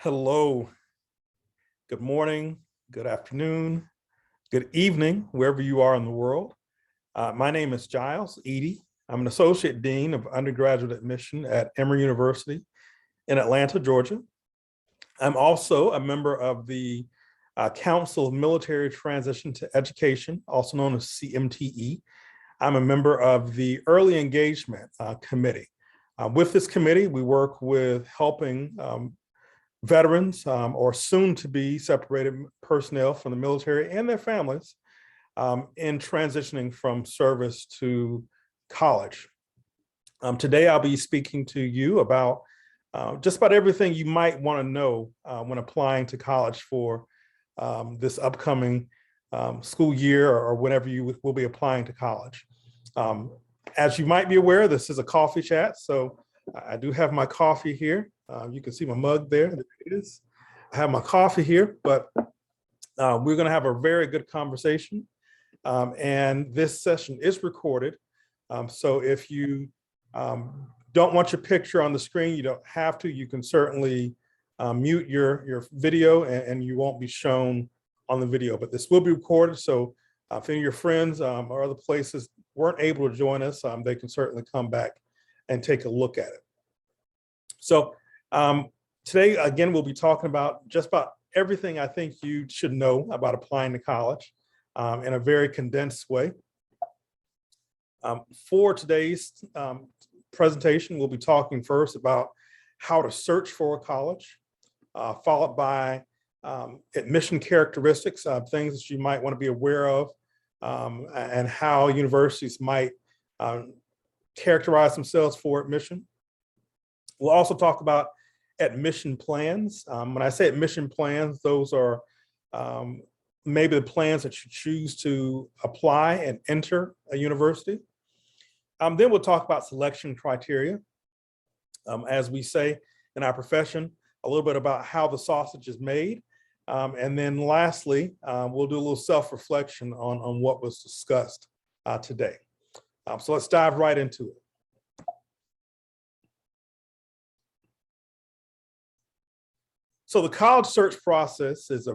Hello, good morning, good afternoon, good evening, wherever you are in the world. My name is Giles, Eady. I'm an Associate Dean of Undergraduate Admission at Emory University in Atlanta, Georgia. I'm also a member of the Council of Military Transition to Education, also known as CMTE. I'm a member of the Early Engagement Committee. With this committee, we work with helping veterans or soon to be separated personnel from the military and their families in transitioning from service to college. Today, I'll be speaking to you about just about everything you might want to know when applying to college for this upcoming school year or whenever you will be applying to college. As you might be aware, this is a coffee chat, so I do have my coffee here. You can see my mug there. There it is. I have my coffee here, but we're going to have a very good conversation. And this session is recorded. So if you don't want your picture on the screen, you don't have to. You can certainly mute your video and you won't be shown on the video. But this will be recorded. So if any of your friends or other places weren't able to join us, they can certainly come back and take a look at it. So today, again, we'll be talking about just about everything I think you should know about applying to college in a very condensed way. For today's presentation, we'll be talking first about how to search for a college, followed by admission characteristics, things that you might want to be aware of, and how universities might characterize themselves for admission. We'll also talk about admission plans. When I say admission plans, those are maybe the plans that you choose to apply and enter a university. Then we'll talk about selection criteria. As we say in our profession, a little bit about how the sausage is made. And then lastly, we'll do a little self-reflection on what was discussed today. So let's dive right into it. So the college search process is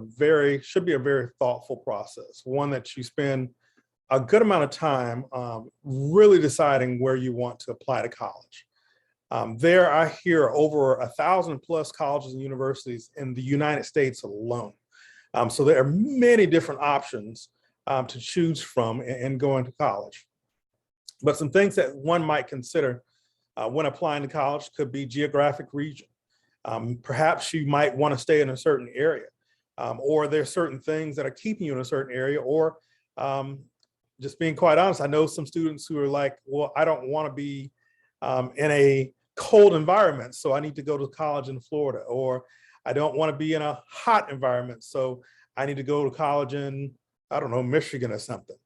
should be a very thoughtful process, one that you spend a good amount of time really deciding where you want to apply to college. There I hear over 1,000 plus colleges and universities in the United States alone. So there are many different options to choose from in going to college. But some things that one might consider when applying to college could be geographic region. Perhaps you might want to stay in a certain area, or there's certain things that are keeping you in a certain area, or just being quite honest, I know some students who are like, well, I don't want to be in a cold environment, so I need to go to college in Florida, or I don't want to be in a hot environment, so I need to go to college in, I don't know, Michigan or something.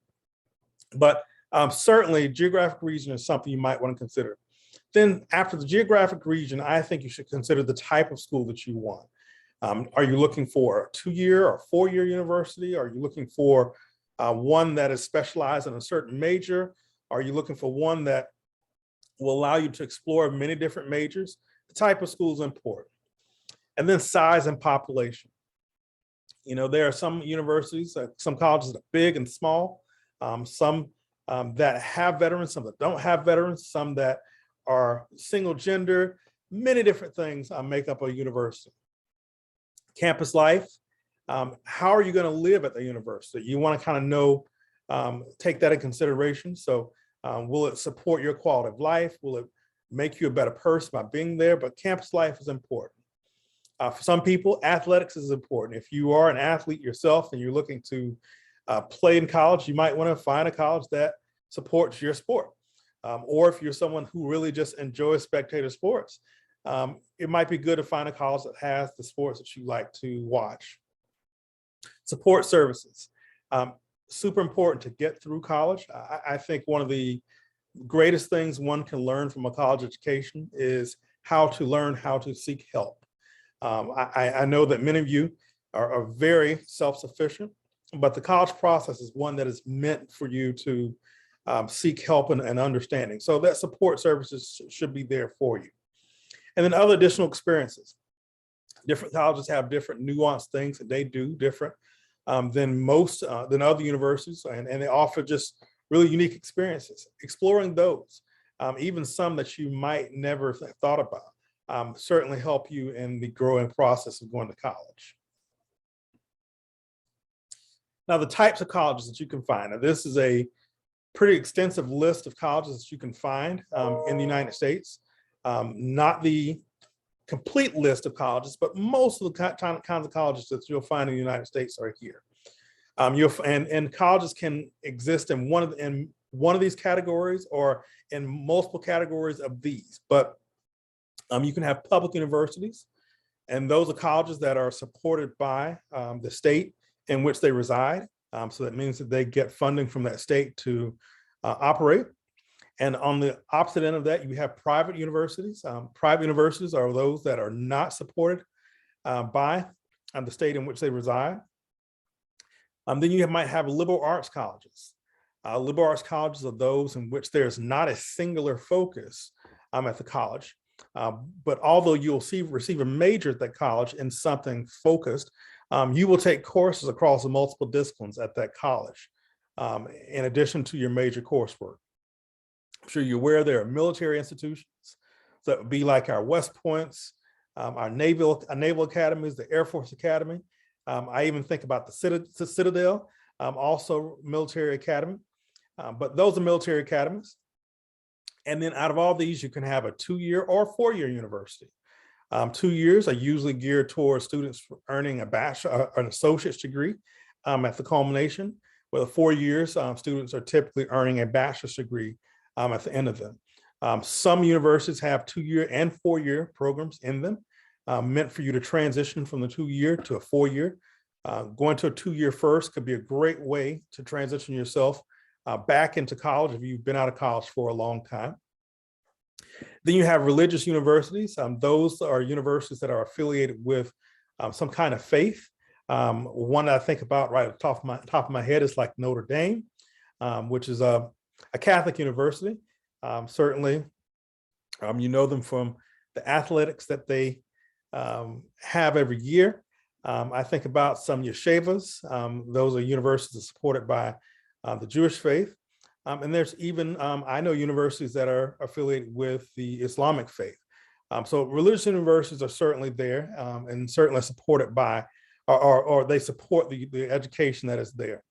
But certainly geographic region is something you might want to consider. Then after the geographic region, I think you should consider the type of school that you want. Are you looking for a 2-year or 4-year university? Are you looking for one that is specialized in a certain major? Are you looking for one that will allow you to explore many different majors? The type of school is important. And then size and population. You know, there are some universities, some colleges that are big and small, some that have veterans, some that don't have veterans, some that are single gender, many different things make up a university. Campus life, how are you going to live at the university? You want to kind of know, take that in consideration. So will it support your quality of life? Will it make you a better person by being there? But campus life is important. For some people, athletics is important. If you are an athlete yourself and you're looking to play in college, you might want to find a college that supports your sport. Or if you're someone who really just enjoys spectator sports, it might be good to find a college that has the sports that you like to watch. Support services, super important to get through college. I think one of the greatest things one can learn from a college education is how to learn how to seek help. I know that many of you are very self-sufficient, but the college process is one that is meant for you to seek help and understanding. So that support services should be there for you. And then other additional experiences. Different colleges have different nuanced things that they do different than other universities, and they offer just really unique experiences. Exploring those, even some that you might never have thought about, certainly help you in the growing process of going to college. Now, the types of colleges that you can find. Now, this is a pretty extensive list of colleges that you can find in the United States. Not the complete list of colleges, but most of the kinds of colleges that you'll find in the United States are here. And colleges can exist in one of these categories or in multiple categories of these. But you can have public universities, and those are colleges that are supported by the state in which they reside. So that means that they get funding from that state to operate. And on the opposite end of that, you have private universities. Private universities are those that are not supported by the state in which they reside. Then you might have liberal arts colleges. Liberal arts colleges are those in which there's not a singular focus at the college. But although you'll receive a major at that college in something focused, you will take courses across the multiple disciplines at that college, in addition to your major coursework. I'm sure you're aware there are military institutions. So that would be like our West Points, our naval academies, the Air Force Academy. I even think about the Citadel, also military academy. But those are military academies. And then out of all these, you can have a 2-year or 4-year university. 2 years are usually geared towards students earning a bachelor, an associate's degree at the culmination, where the 4 years, students are typically earning a bachelor's degree at the end of them. Some universities have 2-year and 4-year programs in them, meant for you to transition from the 2-year to a 4-year. Going to a 2-year first could be a great way to transition yourself back into college if you've been out of college for a long time. Then you have religious universities. Those are universities that are affiliated with some kind of faith. One that I think about right at the top of my head is like Notre Dame, which is a Catholic university. Certainly, you know them from the athletics that they have every year. I think about some yeshivas. Those are universities supported by the Jewish faith. And there's even, I know universities that are affiliated with the Islamic faith. So religious universities are certainly there and certainly supported by, or they support the education that is there.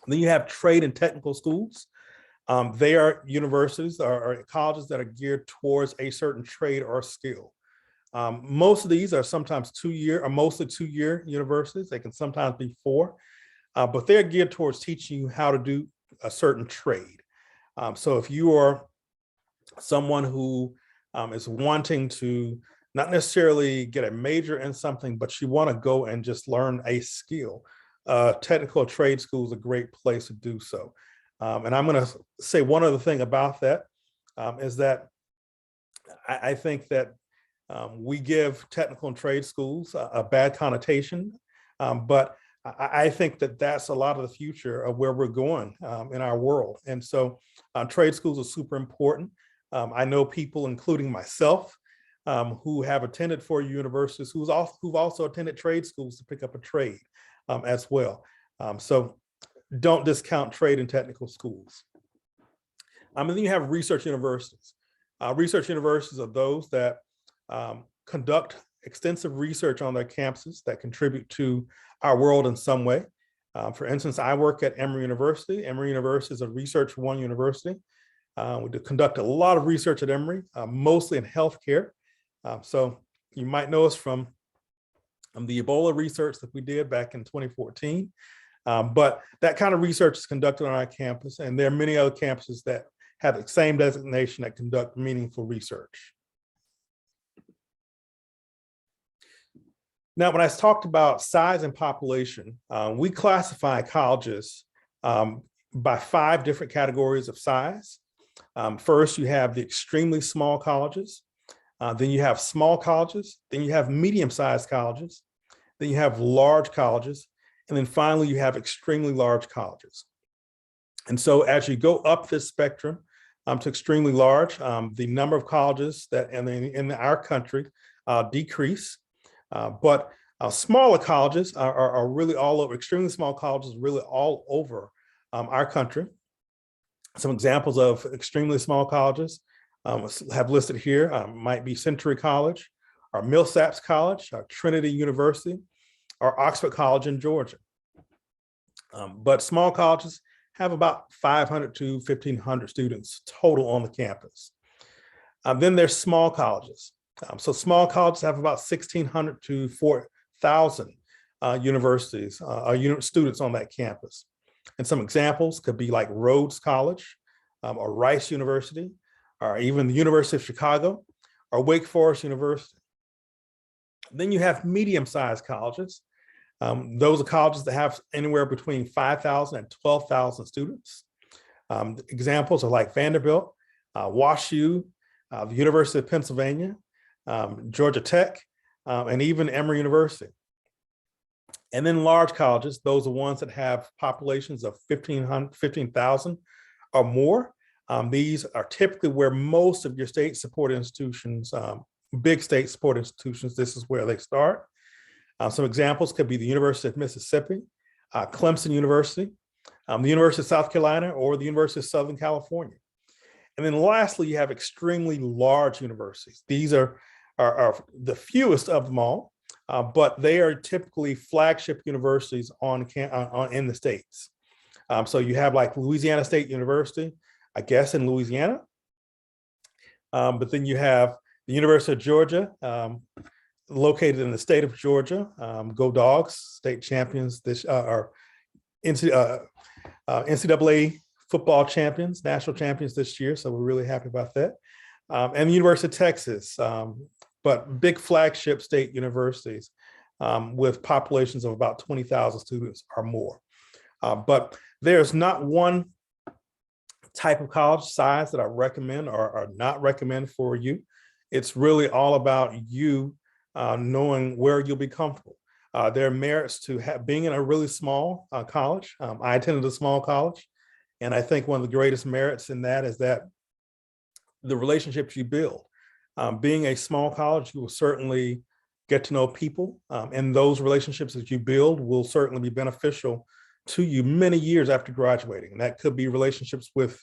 Then you have trade and technical schools. They are universities or colleges that are geared towards a certain trade or skill. Most of these are sometimes 2-year or mostly 2-year universities. They can sometimes be 4, but they're geared towards teaching you how to do a certain trade. So if you are someone who is wanting to not necessarily get a major in something, but you want to go and just learn a skill, technical trade school is a great place to do so. And I'm going to say one other thing about that is that I think that we give technical and trade schools a bad connotation, but I think that that's a lot of the future of where we're going in our world. And so trade schools are super important. I know people, including myself, who have attended 4-year universities, who've also attended trade schools to pick up a trade as well. So don't discount trade and technical schools. And then you have research universities. Research universities are those that conduct extensive research on their campuses that contribute to our world in some way. For instance, I work at Emory University. Emory University is a research university. We conduct a lot of research at Emory, mostly in healthcare. So you might know us from the Ebola research that we did back in 2014. But that kind of research is conducted on our campus, and there are many other campuses that have the same designation that conduct meaningful research. Now, when I talked about size and population, we classify colleges by 5 different categories of size. First, you have the extremely small colleges. Then you have small colleges. Then you have medium-sized colleges. Then you have large colleges. And then finally, you have extremely large colleges. And so as you go up this spectrum to extremely large, the number of colleges that in our country decrease. But smaller colleges are really all over, extremely small colleges really all over our country. Some examples of extremely small colleges have listed here might be Century College, or Millsaps College, or Trinity University, or Oxford College in Georgia. But small colleges have about 500 to 1,500 students total on the campus. Then there's small colleges. So small colleges have about 1,600 to 4,000 universities, students on that campus. And some examples could be like Rhodes College, or Rice University, or even the University of Chicago, or Wake Forest University. Then you have medium-sized colleges. Those are colleges that have anywhere between 5,000 and 12,000 students. Examples are like Vanderbilt, WashU, the University of Pennsylvania, Georgia Tech, and even Emory University. And then large colleges, those are ones that have populations of 15,000 or more. These are typically where most of your state support institutions, big state support institutions, this is where they start. Some examples could be the University of Mississippi, Clemson University, the University of South Carolina, or the University of Southern California. And then lastly, you have extremely large universities. These are the fewest of them all, but they are typically flagship universities in the states. So you have like Louisiana State University, I guess in Louisiana, but then you have the University of Georgia, located in the state of Georgia. Go Dogs, state champions this are NCAA football champions, national champions this year. So we're really happy about that. And the University of Texas, but big flagship state universities with populations of about 20,000 students or more. But there's not one type of college size that I recommend or not recommend for you. It's really all about you knowing where you'll be comfortable. There are merits to being in a really small college. I attended a small college, and I think one of the greatest merits in that is that the relationships you build. Being a small college, you will certainly get to know people, and those relationships that you build will certainly be beneficial to you many years after graduating. And that could be relationships with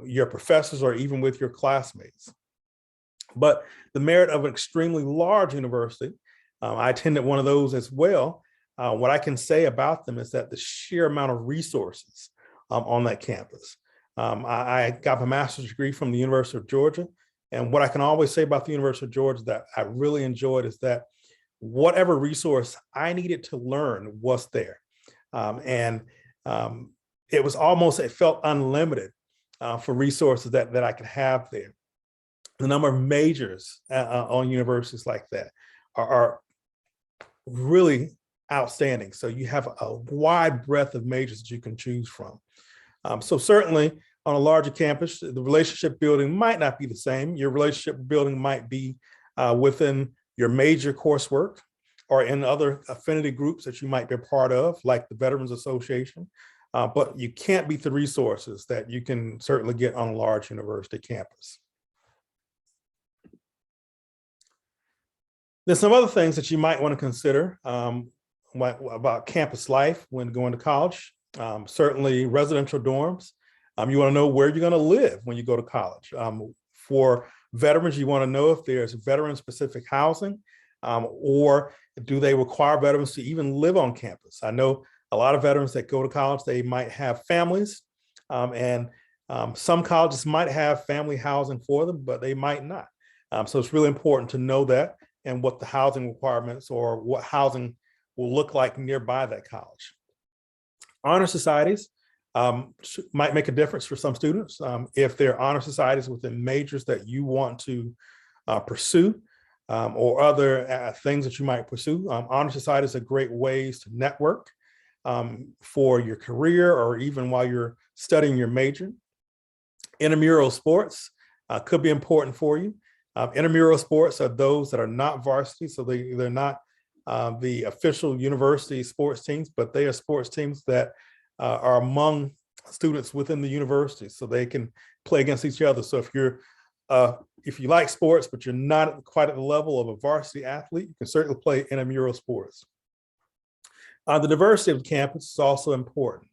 your professors or even with your classmates. But the merit of an extremely large university, I attended one of those as well. What I can say about them is that the sheer amount of resources on that campus. I got my master's degree from the University of Georgia. And what I can always say about the University of Georgia that I really enjoyed is that whatever resource I needed to learn was there. It was almost, it felt unlimited for resources that I could have there. The number of majors on universities like that are really outstanding. So you have a wide breadth of majors that you can choose from. So certainly on a larger campus, the relationship building might not be the same. Your relationship building might be within your major coursework or in other affinity groups that you might be a part of, like the Veterans Association. But you can't beat the resources that you can certainly get on a large university campus. There's some other things that you might want to consider about campus life when going to college. Certainly residential dorms. You want to know where you're going to live when you go to college. For veterans, you want to know if there's veteran-specific housing, or do they require veterans to even live on campus? I know a lot of veterans that go to college, they might have families, and some colleges might have family housing for them, but they might not. So it's really important to know that and what the housing requirements or what housing will look like nearby that college. Honor societies might make a difference for some students. If there are honor societies within majors that you want to pursue, or other things that you might pursue, honor societies are great ways to network for your career or even while you're studying your major. Intramural sports could be important for you. Intramural sports are those that are not varsity, so they're not the official university sports teams, but they are sports teams that are among students within the university, so they can play against each other. So if you're If you like sports, but you're not quite at the level of a varsity athlete, you can certainly play intramural sports. The diversity of the campus is also important,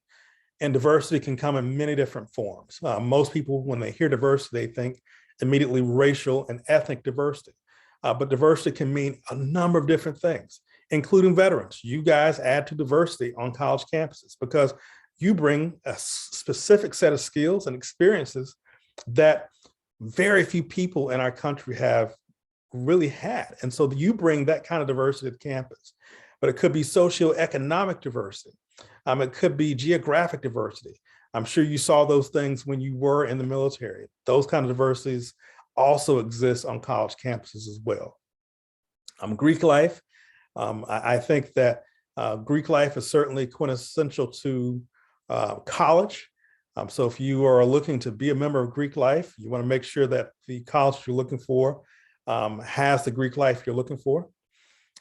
and diversity can come in many different forms. Most people, when they hear diversity, they think immediately racial and ethnic diversity. But diversity can mean a number of different things, including veterans. You guys add to diversity on college campuses because you bring a specific set of skills and experiences that very few people in our country have really had. And so you bring that kind of diversity to campus. But it could be socioeconomic diversity. It could be geographic diversity. I'm sure you saw those things when you were in the military. Those kind of diversities also exist on college campuses as well. Greek life. I think that Greek life is certainly quintessential to college. So if you are looking to be a member of Greek life, you want to make sure that the college you're looking for has the Greek life you're looking for.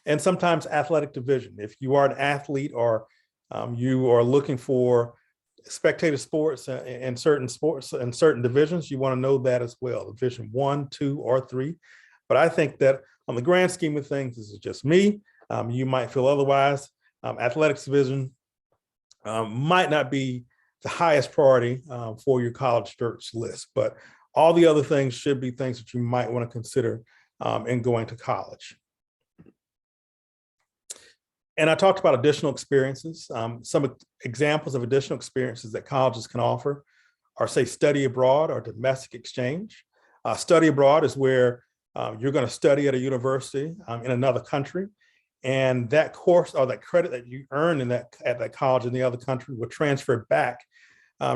And sometimes athletic division. If you are an athlete or you are looking for spectator sports and certain sports and certain divisions, you want to know that as well, Division 1, 2, or 3. But I think that on the grand scheme of things, this is just me. You might feel otherwise. Athletics division might not be the highest priority for your college search list, but all the other things should be things that you might want to consider in going to college. And I talked about additional experiences. Some examples of additional experiences that colleges can offer are, say, study abroad or domestic exchange. Study abroad is where you're going to study at a university in another country, and that course or that credit that you earn at that college in the other country will transfer back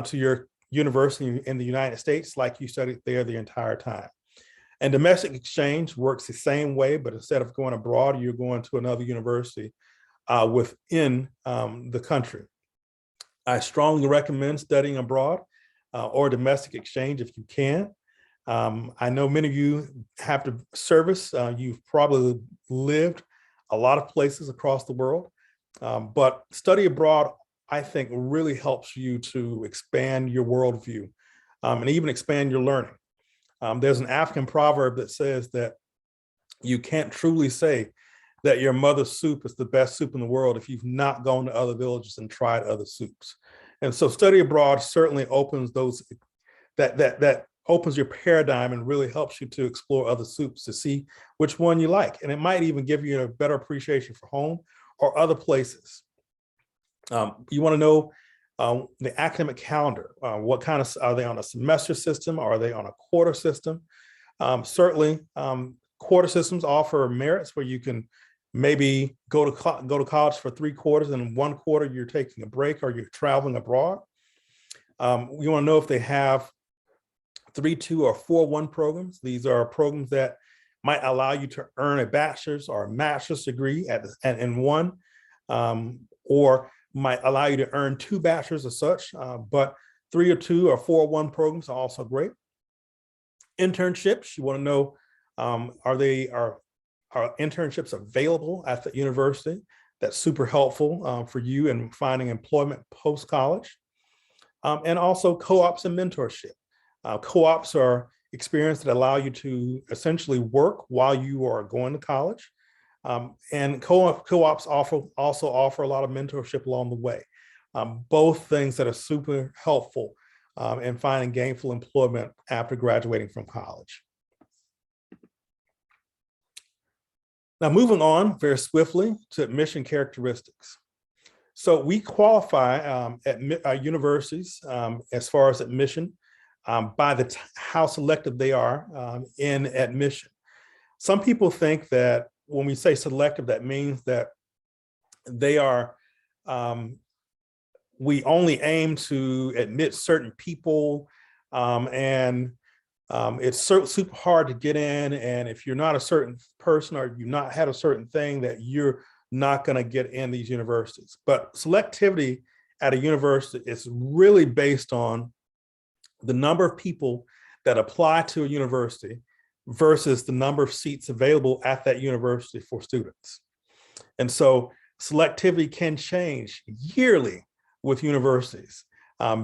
to your university in the United States like you studied there the entire time. And domestic exchange works the same way, but instead of going abroad, you're going to another university within the country. I strongly recommend studying abroad or domestic exchange if you can. I know many of you have to service. You've probably lived a lot of places across the world, but study abroad, I think, really helps you to expand your worldview and even expand your learning. There's an African proverb that says that you can't truly say that your mother's soup is the best soup in the world if you've not gone to other villages and tried other soups. And so study abroad certainly opens that opens your paradigm and really helps you to explore other soups to see which one you like. And it might even give you a better appreciation for home or other places. You want to know the academic calendar. What kind of, are they on a semester system? Are they on a quarter system? Certainly, quarter systems offer merits where you can maybe go to college for 3 quarters and in 1 quarter you're taking a break or you're traveling abroad. You want to know if they have 3-2 or 4-1 programs. These are programs that might allow you to earn a bachelor's or a master's degree in one, or might allow you to earn 2 bachelors as such, but 3-2 or 4-1 programs are also great. Internships, you want to know, are internships available at the university? That's super helpful for you in finding employment post-college. And also co-ops and mentorship. Co-ops are experiences that allow you to essentially work while you are going to college. And co-ops also offer a lot of mentorship along the way. Both things that are super helpful in finding gainful employment after graduating from college. Now, moving on very swiftly to admission characteristics. So we qualify at universities as far as admission by how selective they are in admission. Some people think that when we say selective, that means that they are, we only aim to admit certain people and it's super hard to get in. And if you're not a certain person or you've not had a certain thing, that you're not going to get in these universities. But selectivity at a university is really based on the number of people that apply to a university versus the number of seats available at that university for students. And so selectivity can change yearly with universities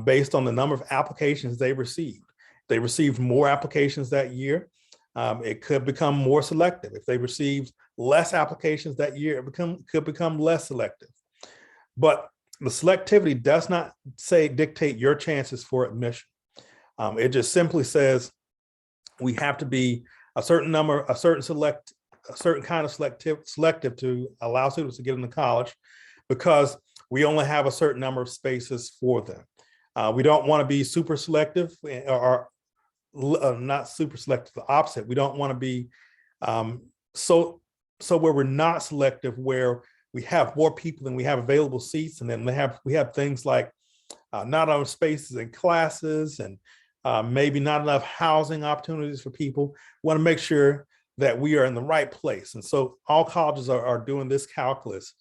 based on the number of applications they received. they received more applications that year, it could become more selective. If they received less applications that year, it could become less selective. But the selectivity does not dictate your chances for admission. It just simply says we have to be a certain number, a certain kind of selective to allow students to get into college, because we only have a certain number of spaces for them. We don't want to be super selective, or not super selective, the opposite. We don't want to be so where we're not selective, where we have more people than we have available seats, and then we have things like not enough spaces in classes, and maybe not enough housing opportunities for people. We want to make sure that we are in the right place. And so all colleges are doing this calculus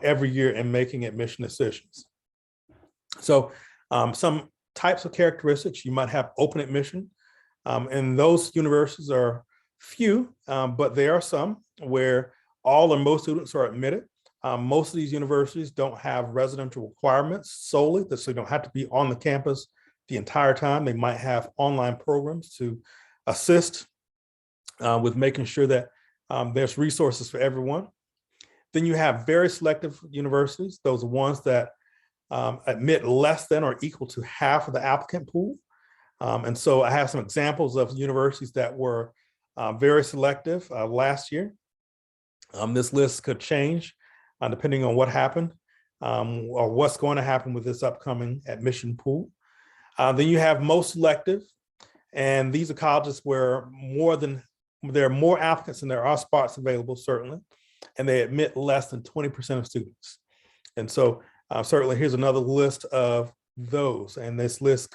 every year and making admission decisions. So some types of characteristics: you might have open admission. And those universities are few, but there are some where all or most students are admitted. Most of these universities don't have residential requirements solely, so you don't have to be on the campus the entire time. They might have online programs to assist with making sure that there's resources for everyone. Then you have very selective universities, those ones that admit less than or equal to half of the applicant pool. And so I have some examples of universities that were very selective last year. This list could change depending on what happened or what's going to happen with this upcoming admission pool. Then you have most selective, and these are colleges where there are more applicants than there are spots available, certainly, and they admit less than 20% of students. And so certainly here's another list of those, and this list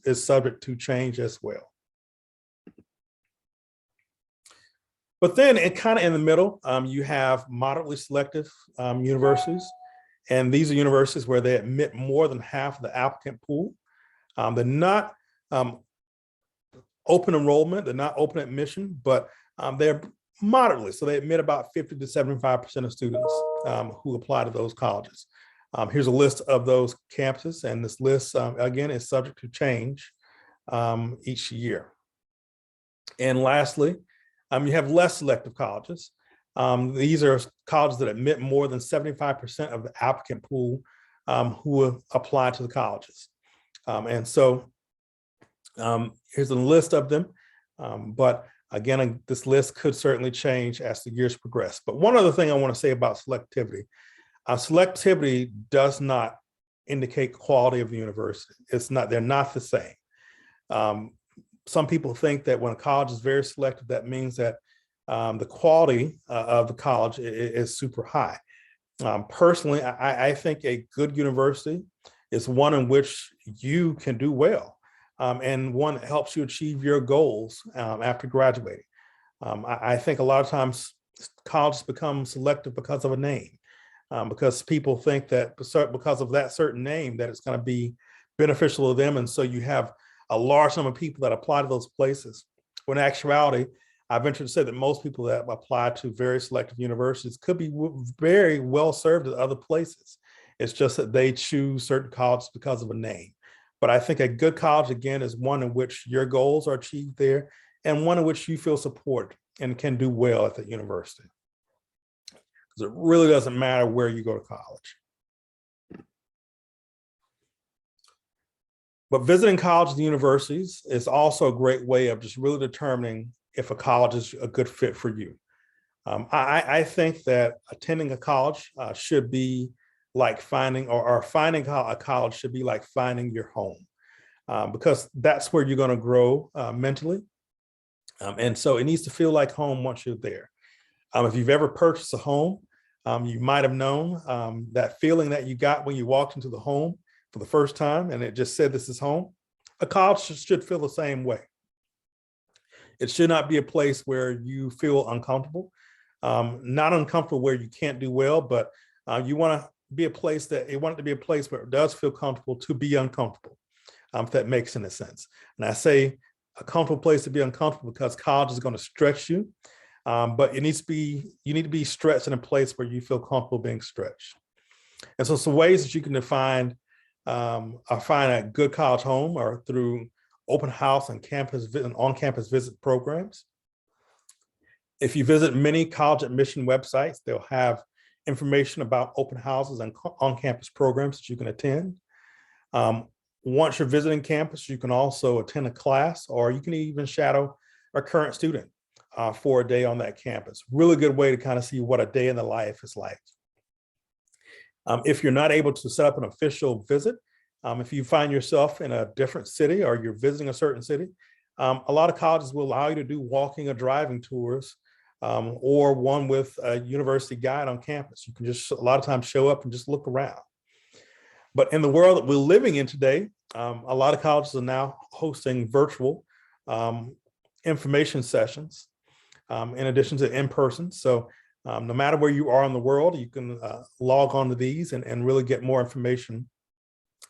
is subject to change as well. But then kind of in the middle, you have moderately selective universities, and these are universities where they admit more than half of the applicant pool. They're not open enrollment, they're not open admission, but they're moderately, so they admit about 50 to 75% of students who apply to those colleges. Here's a list of those campuses, and this list, again, is subject to change each year. And lastly, you have less selective colleges. These are colleges that admit more than 75% of the applicant pool who apply to the colleges. And so here's a list of them. But again, this list could certainly change as the years progress. But one other thing I want to say about selectivity: selectivity does not indicate quality of the university. They're not the same. Some people think that when a college is very selective, that means that the quality of the college is super high. Personally, I think a good university is one in which you can do well, and one that helps you achieve your goals after graduating. I think a lot of times colleges become selective because of a name, because people think that because of that certain name that it's going to be beneficial to them, and so you have a large number of people that apply to those places. When in actuality, I venture to say that most people that apply to very selective universities could be very well served at other places. It's just that they choose certain colleges because of a name. But I think a good college, again, is one in which your goals are achieved there, and one in which you feel supported and can do well at the university. Because it really doesn't matter where you go to college. But visiting colleges and universities is also a great way of just really determining if a college is a good fit for you. I think that attending a college should be like finding a college should be like finding your home, because that's where you're going to grow mentally. And so it needs to feel like home once you're there. If you've ever purchased a home, you might have known that feeling that you got when you walked into the home for the first time and it just said, "This is home." A college should feel the same way. It should not be a place where you feel uncomfortable, not uncomfortable where you can't do well, but you want to be a place that you want it to be a place where it does feel comfortable to be uncomfortable, if that makes any sense. And I say a comfortable place to be uncomfortable because college is going to stretch you, but you need to be stretched in a place where you feel comfortable being stretched. And so some ways that you can find a good college home are through open house and on-campus visit programs. If you visit many college admission websites, they'll have information about open houses and on-campus programs that you can attend. Once you're visiting campus, you can also attend a class, or you can even shadow a current student for a day on that campus. Really good way to kind of see what a day in the life is like. If you're not able to set up an official visit, if you find yourself in a different city or you're visiting a certain city, a lot of colleges will allow you to do walking or driving tours, or one with a university guide on campus. You can just a lot of times show up and just look around. But in the world that we're living in today, a lot of colleges are now hosting virtual information sessions in addition to in-person. So no matter where you are in the world, you can log on to these and really get more information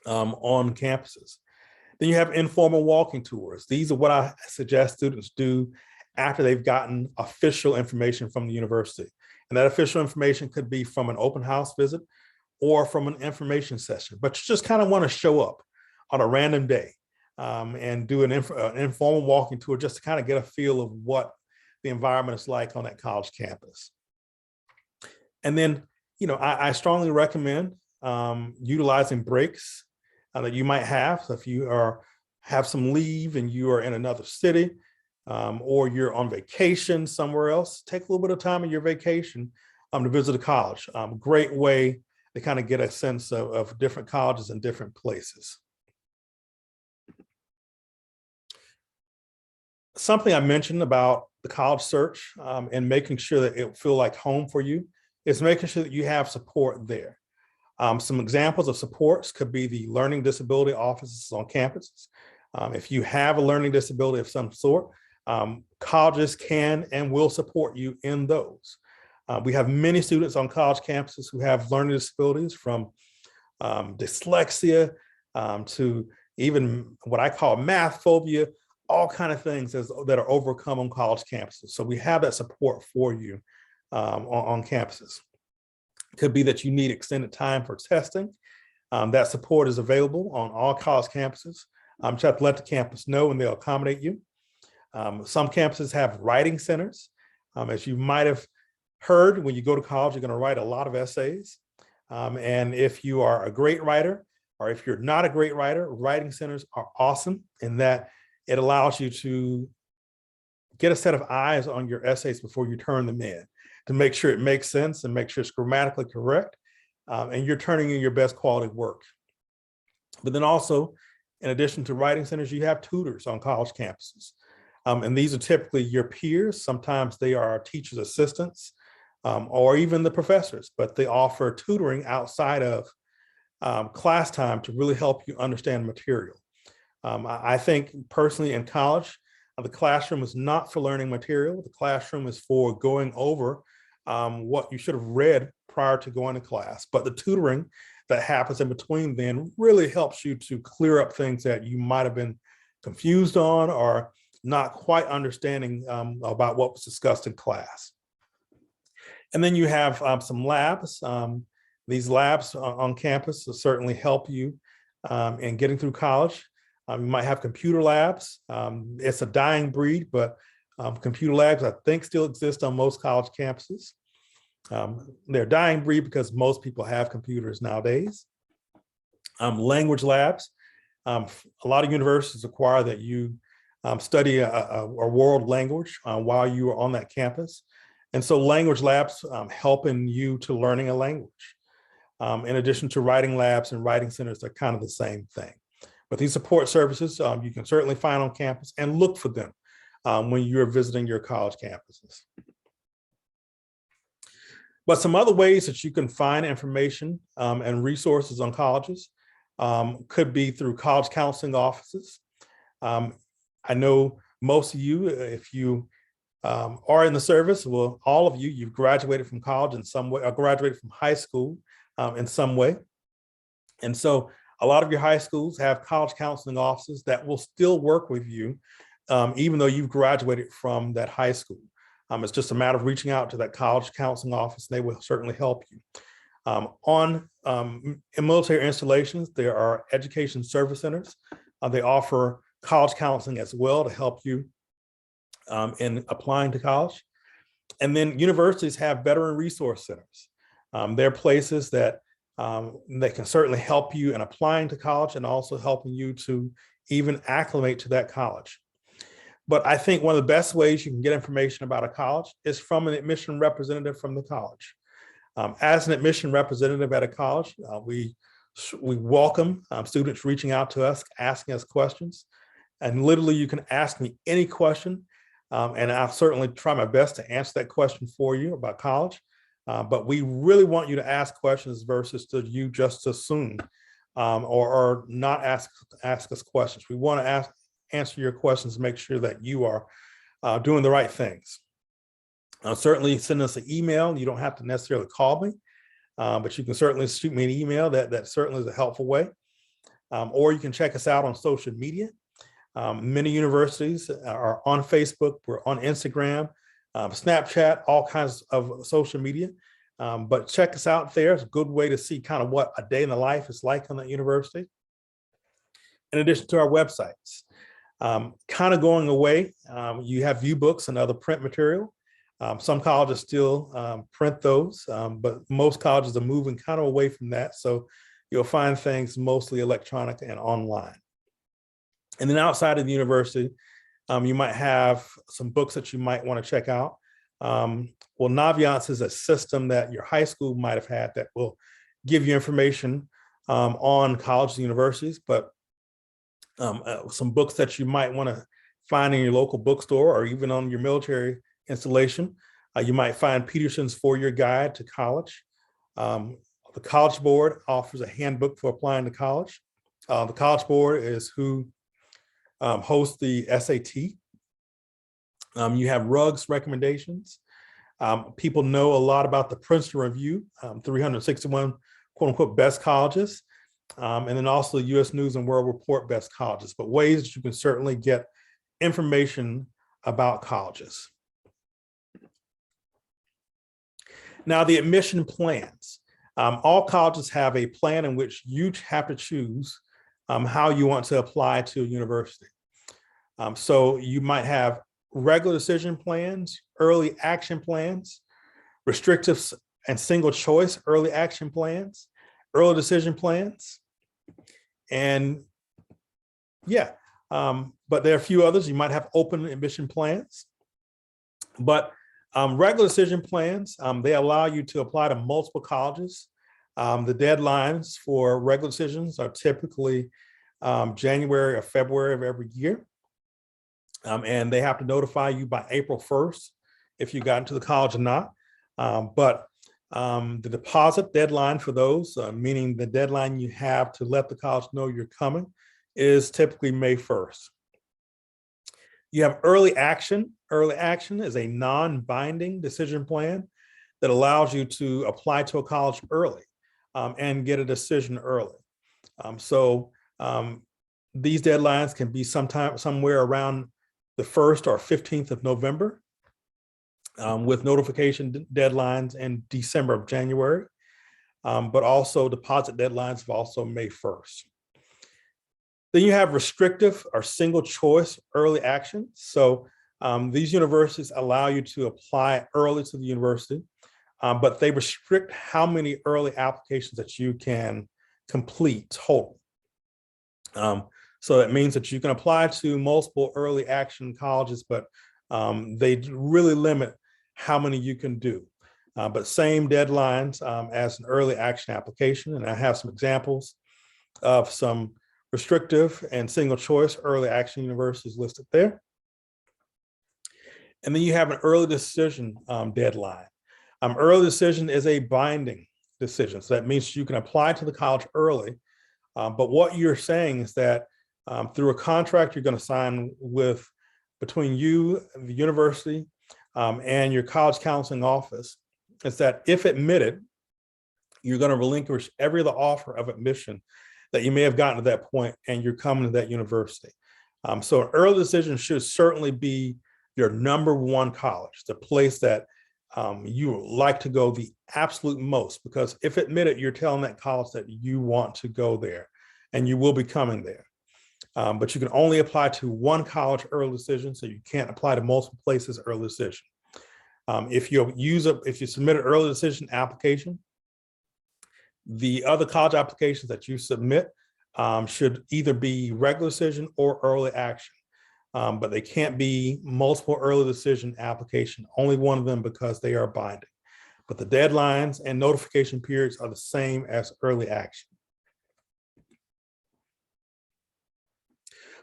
on campuses. Then you have informal walking tours. These are what I suggest students do after they've gotten official information from the university. And that official information could be from an open house visit or from an information session, but you just kind of want to show up on a random day and do an informal walking tour just to kind of get a feel of what the environment is like on that college campus. And then, I strongly recommend utilizing breaks that you might have. So if you have some leave and you are in another city, or you're on vacation somewhere else, take a little bit of time in your vacation to visit a college. Great way to kind of get a sense of different colleges and different places. Something I mentioned about the college search and making sure that it will feel like home for you is making sure that you have support there. Some examples of supports could be the learning disability offices on campuses. If you have a learning disability of some sort, colleges can and will support you in those. We have many students on college campuses who have learning disabilities, from dyslexia to even what I call math phobia, all kinds of things that are overcome on college campuses. So we have that support for you on campuses. It could be that you need extended time for testing. That support is available on all college campuses. You have to let the campus know and they'll accommodate you. Some campuses have writing centers. As you might have heard, when you go to college, you're going to write a lot of essays. And if you are a great writer, or if you're not a great writer, writing centers are awesome in that it allows you to get a set of eyes on your essays before you turn them in, to make sure it makes sense and make sure it's grammatically correct, and you're turning in your best quality work. But then also, in addition to writing centers, you have tutors on college campuses. And these are typically your peers. Sometimes they are teachers' assistants or even the professors, but they offer tutoring outside of class time to really help you understand material. I think personally in college, the classroom is not for learning material. The classroom is for going over what you should have read prior to going to class. But the tutoring that happens in between then really helps you to clear up things that you might have been confused on or not quite understanding about what was discussed in class. And then you have some labs. These labs on campus will certainly help you in getting through college. You might have computer labs. It's a dying breed, but computer labs, I think, still exist on most college campuses. They're a dying breed because most people have computers nowadays. Language labs. A lot of universities require that you study a world language while you are on that campus. And so language labs helping you to learning a language. In addition to writing labs and writing centers, they're kind of the same thing. But these support services you can certainly find on campus and look for them when you're visiting your college campuses. But some other ways that you can find information and resources on colleges could be through college counseling offices. I know most of you, if you are in the service, well, all of you, you've graduated from college in some way, or graduated from high school in some way. And so a lot of your high schools have college counseling offices that will still work with you, even though you've graduated from that high school. It's just a matter of reaching out to that college counseling office. They will certainly help you. In military installations, there are education service centers. They offer college counseling as well to help you in applying to college. And then universities have veteran resource centers. They're places that can certainly help you in applying to college and also helping you to even acclimate to that college. But I think one of the best ways you can get information about a college is from an admission representative from the college. As an admission representative at a college, we welcome students reaching out to us, asking us questions. And literally you can ask me any question, and I'll certainly try my best to answer that question for you about college. But we really want you to ask questions versus to you just assume or not ask us questions. We want to answer your questions, make sure that you are doing the right things. Certainly send us an email. You don't have to necessarily call me, but you can certainly shoot me an email. That certainly is a helpful way. Or you can check us out on social media. Many universities are on Facebook, we're on Instagram, Snapchat, all kinds of social media. But check us out there. It's a good way to see kind of what a day in the life is like on that university. In addition to our websites. Kind of going away, you have view books and other print material. Some colleges still print those, but most colleges are moving kind of away from that. So you'll find things mostly electronic and online. And then outside of the university, you might have some books that you might want to check out. Well, Naviance is a system that your high school might have had that will give you information on colleges and universities, but some books that you might want to find in your local bookstore or even on your military installation. You might find Peterson's 4-Year Guide to College. The College Board offers a handbook for applying to college. The College Board is who hosts the SAT. You have Rugg's recommendations. People know a lot about the Princeton Review, 361 quote unquote best colleges. And then also the US News and World Report best colleges, but ways that you can certainly get information about colleges. Now, the admission plans. All colleges have a plan in which you have to choose how you want to apply to a university. So you might have regular decision plans, early action plans, restrictive and single choice early action plans, early decision plans, and yeah, but there are a few others. You might have open admission plans, but regular decision plans, they allow you to apply to multiple colleges. The deadlines for regular decisions are typically January or February of every year. And they have to notify you by April 1st if you got into the college or not. But the deposit deadline for those, meaning the deadline you have to let the college know you're coming, is typically May 1st. You have early action. Early action is a non-binding decision plan that allows you to apply to a college early and get a decision early. These deadlines can be somewhere around the 1st or 15th of November, with notification deadlines in December of January, but also deposit deadlines of also May 1st. Then you have restrictive or single choice early action. So these universities allow you to apply early to the university, but they restrict how many early applications that you can complete total. So that means that you can apply to multiple early action colleges, but they really limit how many you can do. But same deadlines as an early action application. And I have some examples of some restrictive and single choice early action universities listed there. And then you have an early decision deadline. Early decision is a binding decision. So that means you can apply to the college early. But what you're saying is that through a contract you're going to sign with between you, the university, and your college counseling office, is that if admitted, you're going to relinquish every other offer of admission that you may have gotten to that point, and you're coming to that university. So an early decision should certainly be your #1 college, the place that you like to go the absolute most, because if admitted, you're telling that college that you want to go there and you will be coming there. but you can only apply to one college early decision, so you can't apply to multiple places early decision. If you submit an early decision application, the other college applications that you submit should either be regular decision or early action, but they can't be multiple early decision application, only one of them, because they are binding. But the deadlines and notification periods are the same as early action.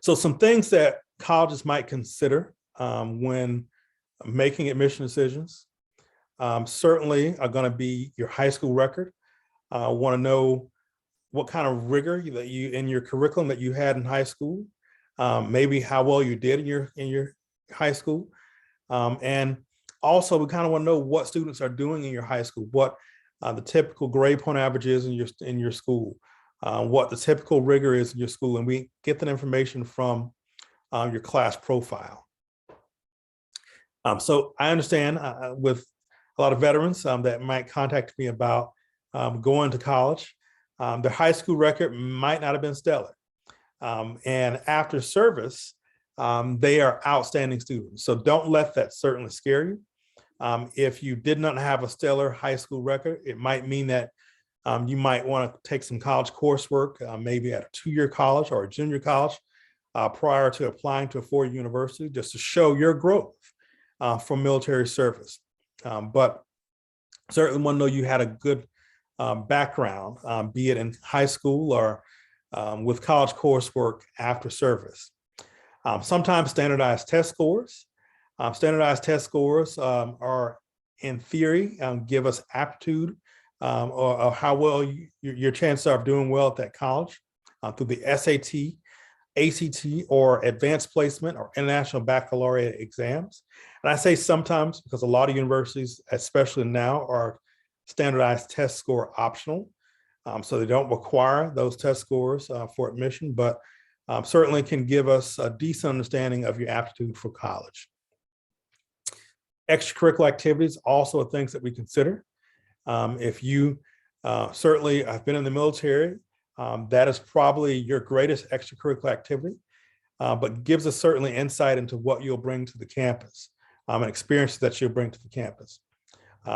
So some things that colleges might consider when making admission decisions certainly are going to be your high school record. Want to know what kind of rigor that you in your curriculum that you had in high school, maybe how well you did in your high school, and also we kind of want to know what students are doing in your high school, what the typical grade point average is in your school, what the typical rigor is in your school, and we get that information from your class profile. So I understand with a lot of veterans that might contact me about going to college. Their high school record might not have been stellar. And after service, they are outstanding students. So don't let that certainly scare you. If you did not have a stellar high school record, it might mean that you might want to take some college coursework, maybe at a two-year college or a junior college prior to applying to a four-year university, just to show your growth from military service. But certainly want to know you had a good background, be it in high school or with college coursework after service. Sometimes standardized test scores. Standardized test scores are, in theory, give us aptitude or how well your chances are of doing well at that college through the SAT, ACT, or advanced placement or international baccalaureate exams. And I say sometimes because a lot of universities, especially now, are standardized test score optional. So they don't require those test scores for admission, but certainly can give us a decent understanding of your aptitude for college. Extracurricular activities also are things that we consider. If you certainly have been in the military, that is probably your greatest extracurricular activity, but gives us certainly insight into what you'll bring to the campus and experiences that you'll bring to the campus.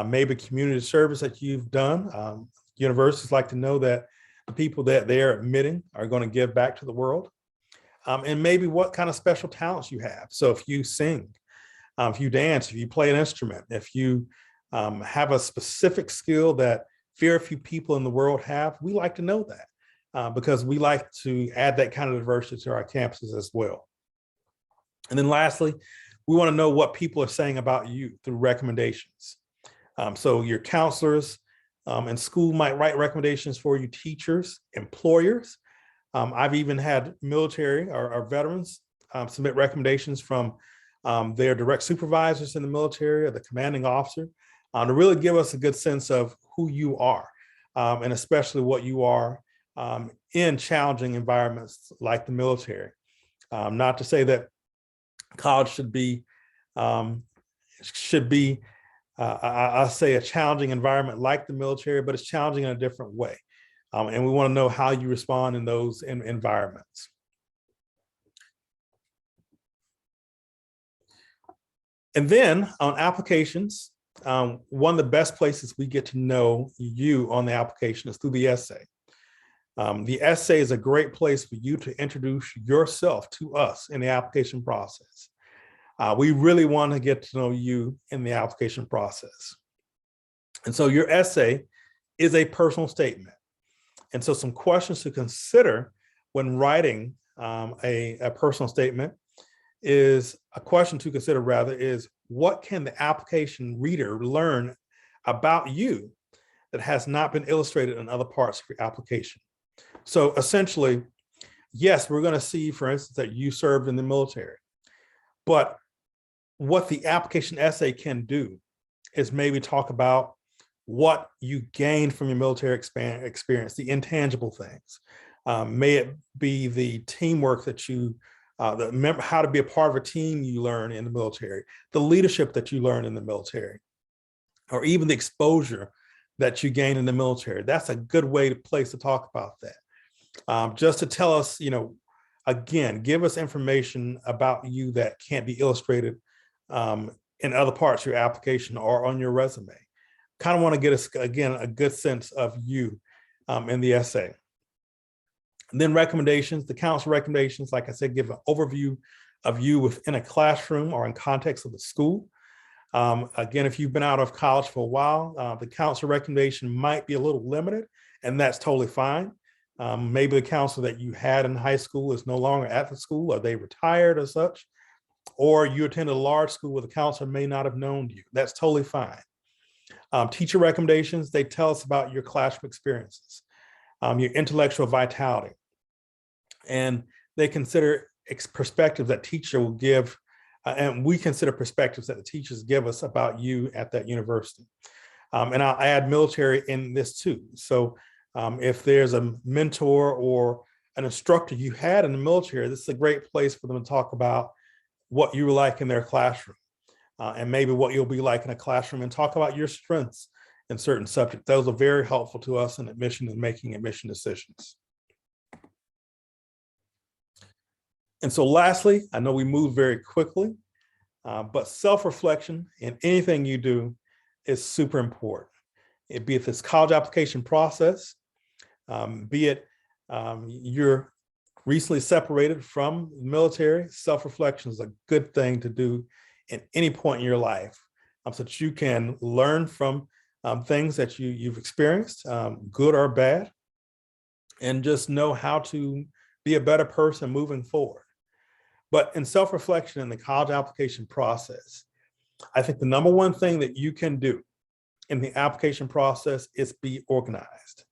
Maybe community service that you've done. Universities like to know that the people that they're admitting are going to give back to the world. And maybe what kind of special talents you have. So if you sing, if you dance, if you play an instrument, if you have a specific skill that very few people in the world have, we like to know that because we like to add that kind of diversity to our campuses as well. And then lastly, we want to know what people are saying about you through recommendations. So your counselors in school might write recommendations for you, teachers, employers. I've even had military or veterans submit recommendations from their direct supervisors in the military or the commanding officer to really give us a good sense of who you are and especially what you are in challenging environments like the military. Not to say that college should be I say a challenging environment like the military, but it's challenging in a different way. And we want to know how you respond in those environments. And then on applications, one of the best places we get to know you on the application is through the essay. The essay is a great place for you to introduce yourself to us in the application process. We really want to get to know you in the application process. And so your essay is a personal statement. And so some questions to consider when writing a personal statement is a question to consider rather is what can the application reader learn about you that has not been illustrated in other parts of your application? So essentially, yes, we're going to see, for instance, that you served in the military, but what the application essay can do is maybe talk about what you gained from your military experience, the intangible things. May it be the teamwork that you, how to be a part of a team you learn in the military, the leadership that you learn in the military, or even the exposure that you gain in the military. That's a good place to talk about that. Just to tell us, Again, give us information about you that can't be illustrated in other parts of your application or on your resume. Kind of want to get us, again, a good sense of you in the essay. And then recommendations, the council recommendations, like I said, give an overview of you within a classroom or in context of the school. Again, if you've been out of college for a while, the council recommendation might be a little limited, and that's totally fine. Maybe the counselor that you had in high school is no longer at the school, or they retired or such, or you attended a large school where the counselor may not have known you. That's totally fine. Teacher recommendations, they tell us about your classroom experiences, your intellectual vitality, and they consider perspectives that teacher will give, and we consider perspectives that the teachers give us about you at that university. And I'll add military in this too. So if there's a mentor or an instructor you had in the military, this is a great place for them to talk about what you were like in their classroom, and maybe what you'll be like in a classroom, and talk about your strengths in certain subjects. Those are very helpful to us in admission and making admission decisions. And so lastly, I know we move very quickly, but self-reflection in anything you do is super important. Be it this college application process, be it you're recently separated from the military, self-reflection is a good thing to do in any point in your life, so that you can learn from things that you've experienced, good or bad, and just know how to be a better person moving forward. But in self-reflection in the college application process, I think the number one thing that you can do in the application process is be organized.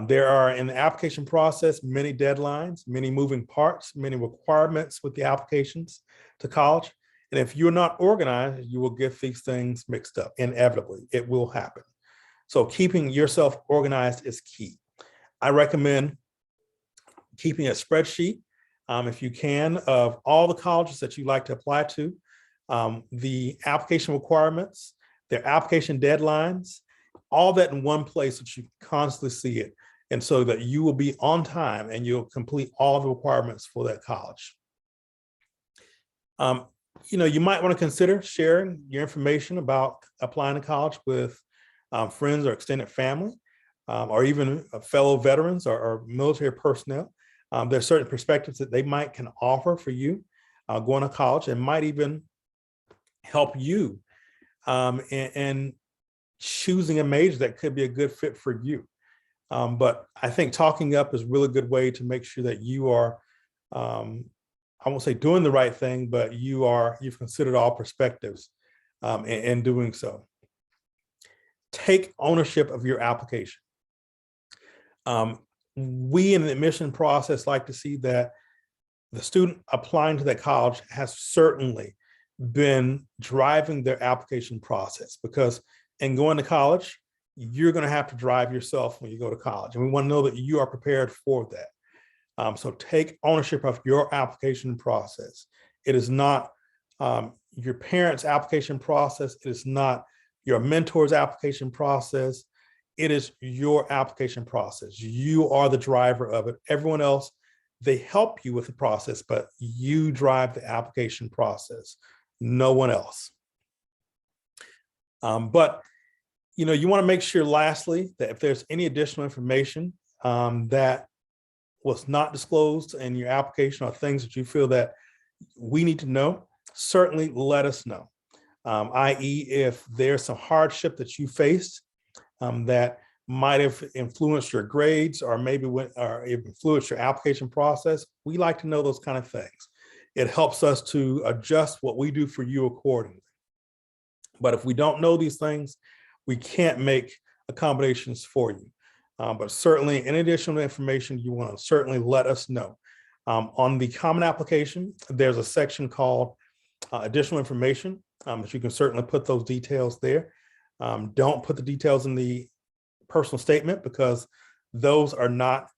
There are in the application process many deadlines, many moving parts, many requirements with the applications to college. And if you're not organized, you will get these things mixed up. Inevitably, it will happen. So keeping yourself organized is key. I recommend keeping a spreadsheet, if you can, of all the colleges that you like to apply to, the application requirements, their application deadlines, all that in one place so that you constantly see it, and so that you will be on time and you'll complete all the requirements for that college. You might want to consider sharing your information about applying to college with friends or extended family, or even fellow veterans or military personnel. There's certain perspectives that they can offer for you going to college, and might even help you in choosing a major that could be a good fit for you. But I think talking up is a really good way to make sure that you are, I won't say doing the right thing, but you've considered all perspectives in doing so. Take ownership of your application. We in the admission process like to see that the student applying to that college has certainly been driving their application process, because in going to college, you're going to have to drive yourself when you go to college. And we want to know that you are prepared for that. So take ownership of your application process. It is not your parents' application process. It is not your mentor's application process. It is your application process. You are the driver of it. Everyone else, they help you with the process, but you drive the application process, no one else. But you want to make sure, lastly, that if there's any additional information that was not disclosed in your application, or things that you feel that we need to know, certainly let us know. I.e., if there's some hardship that you faced that might have influenced your grades, or maybe influenced your application process, we like to know those kind of things. It helps us to adjust what we do for you accordingly. But if we don't know these things, we can't make accommodations for you. But certainly, in additional information, you want to certainly let us know. On the common application, there's a section called additional information, that you can certainly put those details there. Don't put the details in the personal statement, because those are not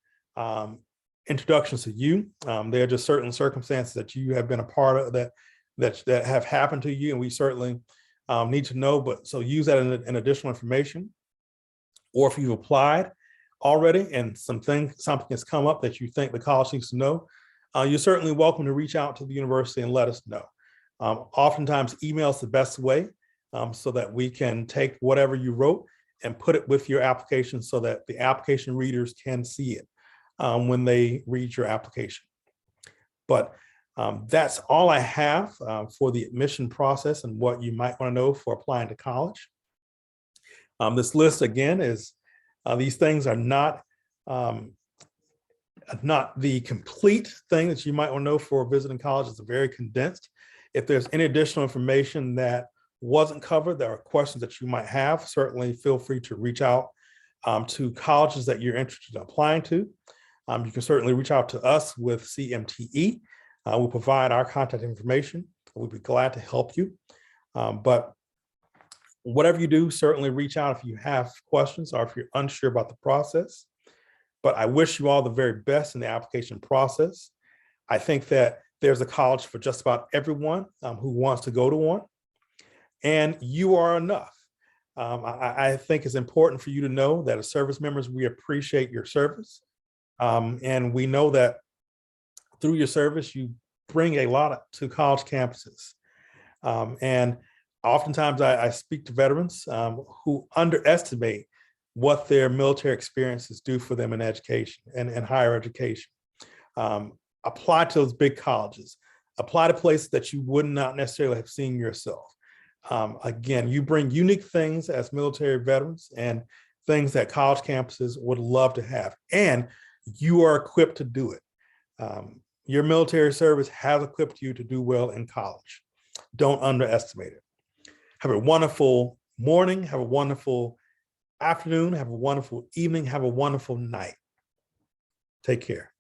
introductions to you. They're just certain circumstances that you have been a part of that have happened to you, and we certainly need to know. But so use that in additional information. Or if you've applied already and something has come up that you think the college needs to know, you're certainly welcome to reach out to the university and let us know. Oftentimes, email is the best way so that we can take whatever you wrote and put it with your application so that the application readers can see it when they read your application. But that's all I have for the admission process and what you might want to know for applying to college. This list again is, these things are not the complete thing that you might want to know for visiting college. It's very condensed. If there's any additional information that wasn't covered, there are questions that you might have, certainly feel free to reach out to colleges that you're interested in applying to. You can certainly reach out to us with CMTE. We'll provide our contact information. We'll be glad to help you. But whatever you do, certainly reach out if you have questions or if you're unsure about the process. But I wish you all the very best in the application process. I think that there's a college for just about everyone who wants to go to one, and you are enough. I think it's important for you to know that as service members, we appreciate your service. And we know that through your service, you bring a lot to college campuses. And oftentimes I speak to veterans who underestimate what their military experiences do for them in education and higher education. Apply to those big colleges. Apply to places that you would not necessarily have seen yourself. Again, you bring unique things as military veterans and things that college campuses would love to have. And you are equipped to do it. Your military service has equipped you to do well in college. Don't underestimate it. Have a wonderful morning, have a wonderful afternoon, have a wonderful evening, have a wonderful night. Take care.